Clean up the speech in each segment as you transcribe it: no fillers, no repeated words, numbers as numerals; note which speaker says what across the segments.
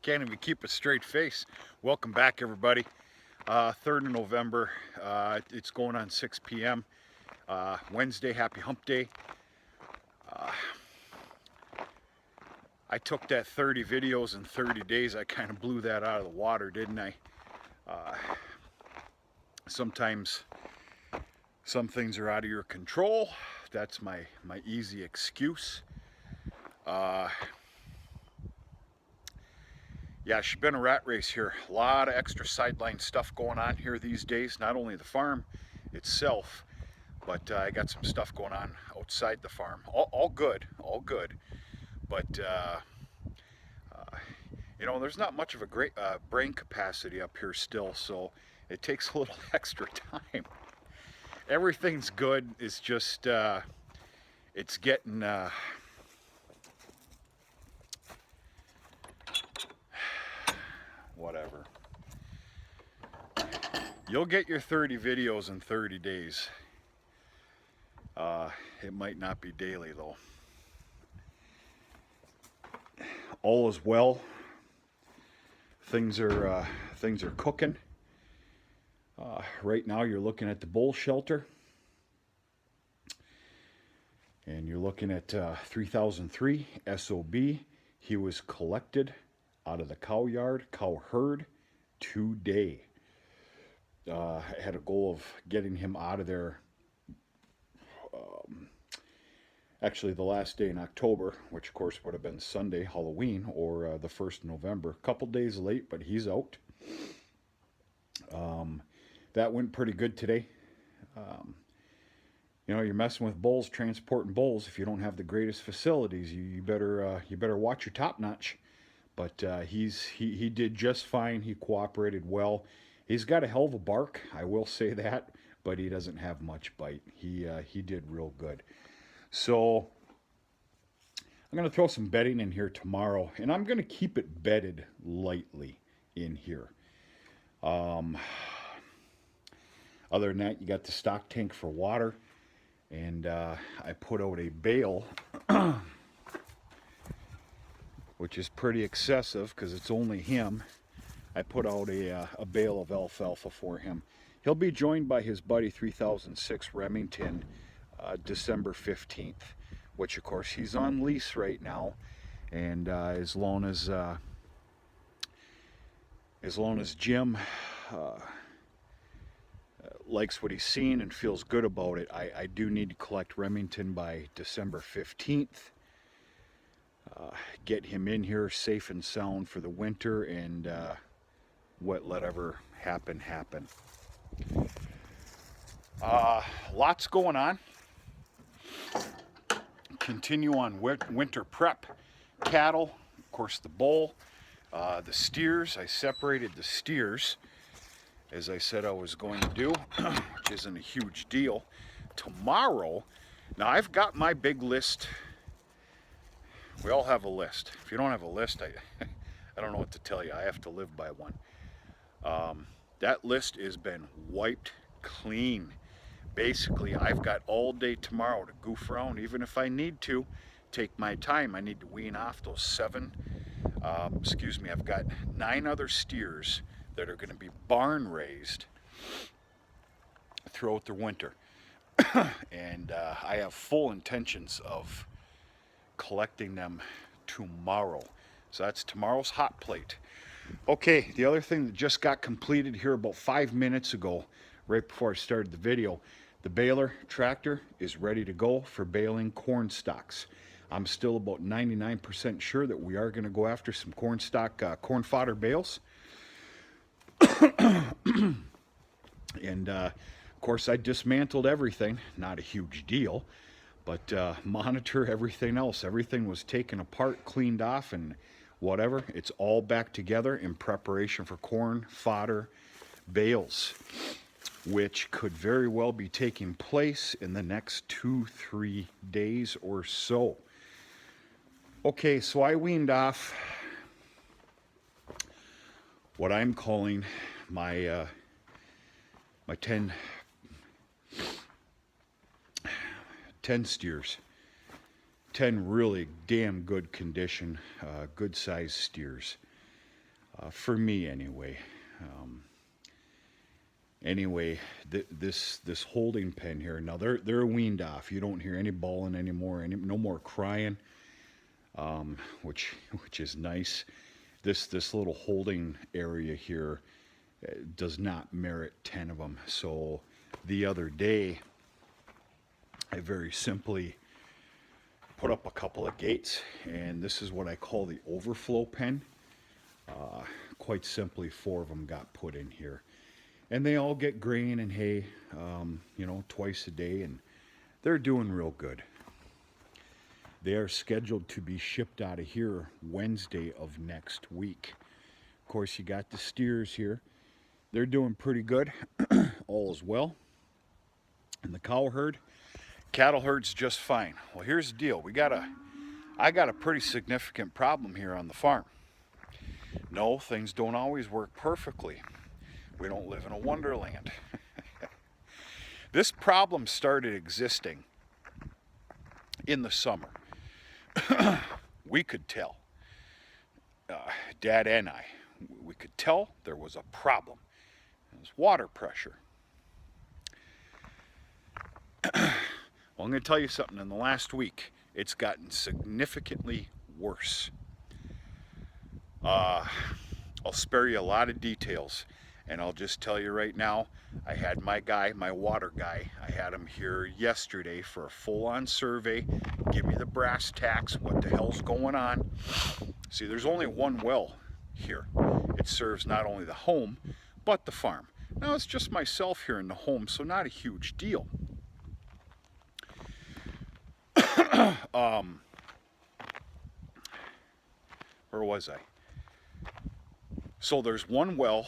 Speaker 1: Can't even keep a straight face. Welcome back, everybody. 3rd of November. It's going on 6 p.m. Wednesday. Happy Hump Day. I took that 30 videos in 30 days. I kind of blew that out of the water, didn't I? Sometimes some things are out of your control. That's my easy excuse. Yeah, it's been a rat race here. A lot of extra sideline stuff going on here these days. Not only the farm itself, but I got some stuff going on outside the farm. All good, all good. But you know, there's not much of a great brain capacity up here still, so it takes a little extra time. Everything's good. It's just it's getting whatever. You'll get your 30 videos in 30 days. It might not be daily though. All is well. Things are cooking. Right now you're looking at the bull shelter. And you're looking at 3003 SOB. He was collected out of the cow yard, cow herd, today. I had a goal of getting him out of there actually the last day in October, which of course would have been Sunday, Halloween, or the 1st of November. A couple days late, but he's out. That went pretty good today. You know, you're messing with bulls, transporting bulls. If you don't have the greatest facilities, you better watch your top notch. But he did just fine. He cooperated well. He's got a hell of a bark, I will say that, but he doesn't have much bite. He did real good. So I'm going to throw some bedding in here tomorrow, and I'm going to keep it bedded lightly in here. Other than that, you got the stock tank for water, and I put out a bale, which is pretty excessive because it's only him. I put out a bale of alfalfa for him. He'll be joined by his buddy 3006 Remington December 15th, which of course he's on lease right now, and as long as Jim likes what he's seen and feels good about it, I do need to collect Remington by December 15th. Get him in here safe and sound for the winter, and whatever happen. Lots going on. Continue on winter prep. Cattle, of course the bull, the steers. I separated the steers as I said I was going to do, which isn't a huge deal. Tomorrow, now I've got my big list. We all have a list. If you don't have a list, I don't know what to tell you. I have to live by one. That list has been wiped clean. Basically, I've got all day tomorrow to goof around, even if I need to take my time. I need to wean off those I've got 9 other steers that are going to be barn raised throughout the winter. And I have full intentions of collecting them tomorrow. So that's tomorrow's hot plate. Okay, the other thing that just got completed here about 5 minutes ago, right before I started the video, the baler tractor is ready to go for baling corn stalks. I'm still about 99% sure that we are going to go after some corn corn fodder bales. And of course I dismantled everything, not a huge deal, but monitor everything else. Everything was taken apart, cleaned off, and whatever. It's all back together in preparation for corn fodder bales, which could very well be taking place in the next 2-3 days or so. Okay, so I weaned off what I'm calling my 10 steers 10 really damn good condition, good sized steers. For me anyway. This holding pen here, now they're weaned off. You don't hear any bawling anymore, no more crying, which is nice. This little holding area here does not merit 10 of them. So the other day, I very simply put up a couple of gates, and this is what I call the overflow pen. Quite simply, 4 of them got put in here, and they all get grain and hay, you know, twice a day, and they're doing real good. They are scheduled to be shipped out of here Wednesday of next week. Of course, you got the steers here. They're doing pretty good. All is well. And the cow herd, cattle herd's just fine. Well, here's the deal. I got a pretty significant problem here on the farm. No, things don't always work perfectly. We don't live in a wonderland. This problem started existing in the summer. We could tell, Dad and I, we could tell there was a problem. It was water pressure. Well, I'm going to tell you something. In the last week, it's gotten significantly worse. I'll spare you a lot of details, and I'll just tell you right now, I had my guy, my water guy, I had him here yesterday for a full-on survey, give me the brass tacks, what the hell's going on. See, there's only one well here. It serves not only the home, but the farm. Now, it's just myself here in the home, so not a huge deal. Where was I? So there's one well,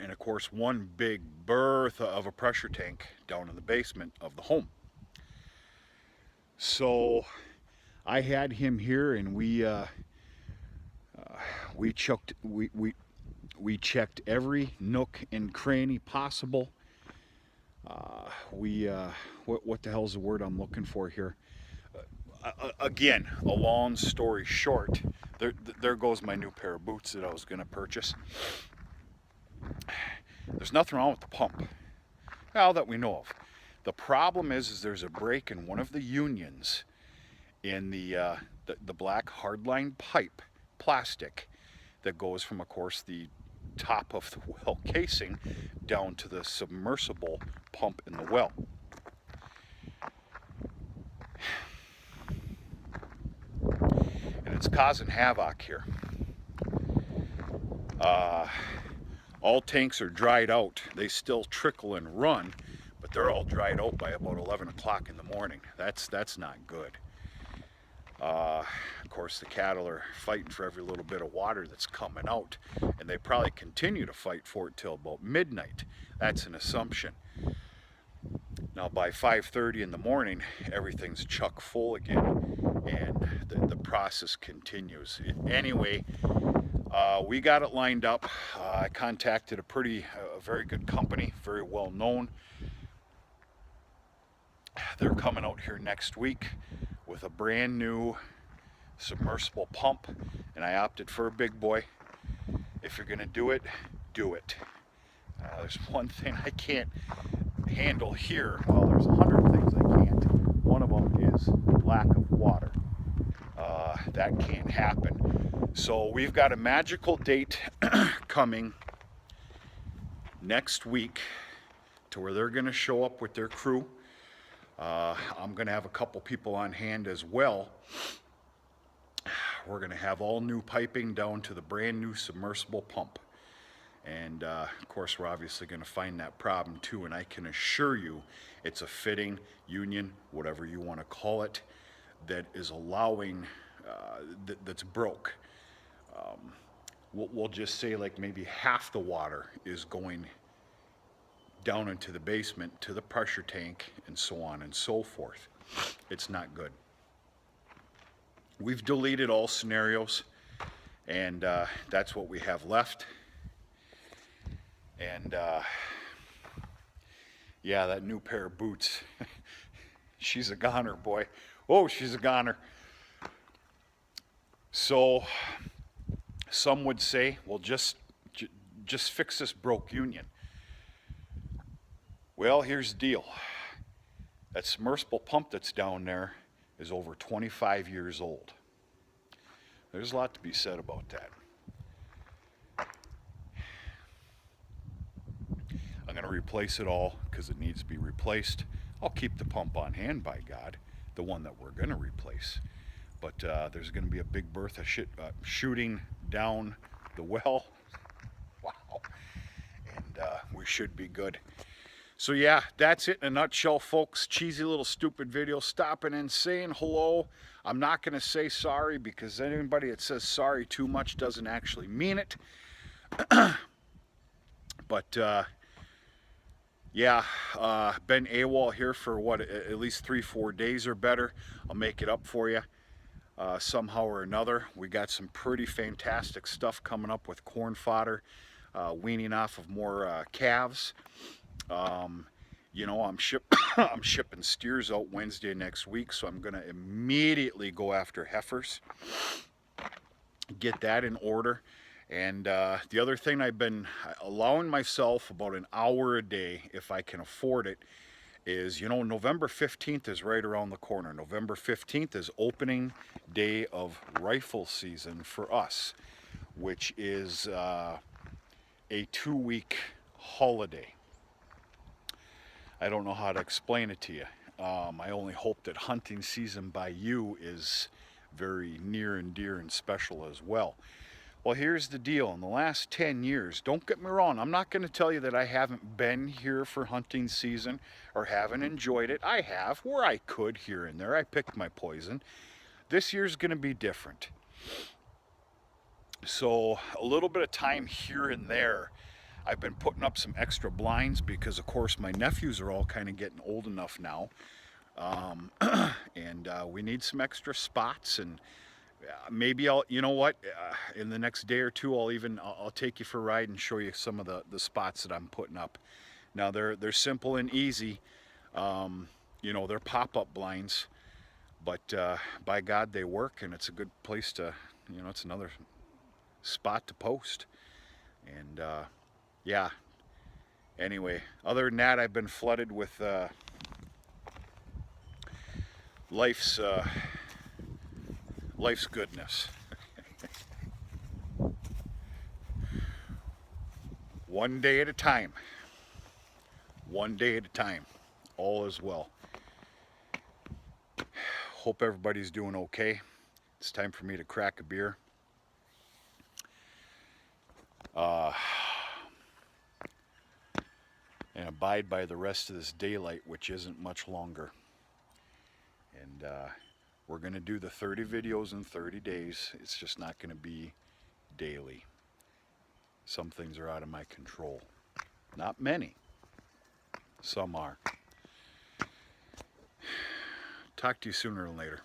Speaker 1: and of course one big berth of a pressure tank down in the basement of the home. So I had him here, and we checked every nook and cranny possible. What the hell's the word I'm looking for here? Again, a long story short, there goes my new pair of boots that I was going to purchase. There's nothing wrong with the pump, well, that we know of. The problem is there's a break in one of the unions in the black hardline pipe, plastic, that goes from, of course, the top of the well casing down to the submersible pump in the well. And it's causing havoc here. All tanks are dried out. They still trickle and run, but they're all dried out by about 11 o'clock in the morning. That's not good. Of course, the cattle are fighting for every little bit of water that's coming out, and they probably continue to fight for it till about midnight. That's an assumption. Now, by 5:30 in the morning, everything's chock full again, and the process continues. Anyway, we got it lined up. I contacted a very good company, very well known. They're coming out here next week with a brand new submersible pump, and I opted for a big boy. If you're gonna do it, do it. There's one thing I can't handle here. Well, there's 100 things I can't. One of them is lack of water. That can't happen. So we've got a magical date coming next week to where they're gonna show up with their crew. I'm going to have a couple people on hand as well. We're going to have all new piping down to the brand new submersible pump. And of course, we're obviously going to find that problem too. And I can assure you it's a fitting union, whatever you want to call it, that is allowing, that's broke. We'll just say like maybe half the water is going down into the basement to the pressure tank and so on and so forth. It's not good. We've deleted all scenarios, and that's what we have left. And yeah, that new pair of boots She's a goner, boy. Oh, she's a goner. So some would say, well, just fix this broke union. Well, here's the deal. That submersible pump that's down there is over 25 years old. There's a lot to be said about that. I'm going to replace it all because it needs to be replaced. I'll keep the pump on hand, by God, the one that we're going to replace. But there's going to be a big berth of shooting down the well. Wow. And we should be good. So yeah, that's it in a nutshell, folks. Cheesy little stupid video. Stopping and saying hello. I'm not going to say sorry because anybody that says sorry too much doesn't actually mean it. But yeah, been AWOL here for what, at least 3-4 days or better. I'll make it up for you somehow or another. We got some pretty fantastic stuff coming up with corn fodder, weaning off of more calves. You know, I'm shipping steers out Wednesday next week, so I'm going to immediately go after heifers, get that in order. And the other thing, I've been allowing myself about an hour a day, if I can afford it, is, you know, November 15th is right around the corner. November 15th is opening day of rifle season for us, which is a 2-week holiday. I don't know how to explain it to you. I only hope that hunting season by you is very near and dear and special as well. Well, here's the deal. In the last 10 years, don't get me wrong, I'm not going to tell you that I haven't been here for hunting season or haven't enjoyed it. I have, where I could, here and there. I picked my poison. This year's going to be different. So a little bit of time here and there. I've been putting up some extra blinds because, of course, my nephews are all kind of getting old enough now. And we need some extra spots, and maybe I'll, you know what, in the next day or two, I'll take you for a ride and show you some of the spots that I'm putting up. Now they're simple and easy. You know, they're pop-up blinds, but by God, they work, and it's a good place to, you know, it's another spot to post. And yeah, anyway, other than that, I've been flooded with life's goodness. One day at a time. One day at a time. All is well. Hope everybody's doing okay. It's time for me to crack a beer. And abide by the rest of this daylight, which isn't much longer. And we're going to do the 30 videos in 30 days. It's just not going to be daily. Some things are out of my control. Not many. Some are. Talk to you sooner than later.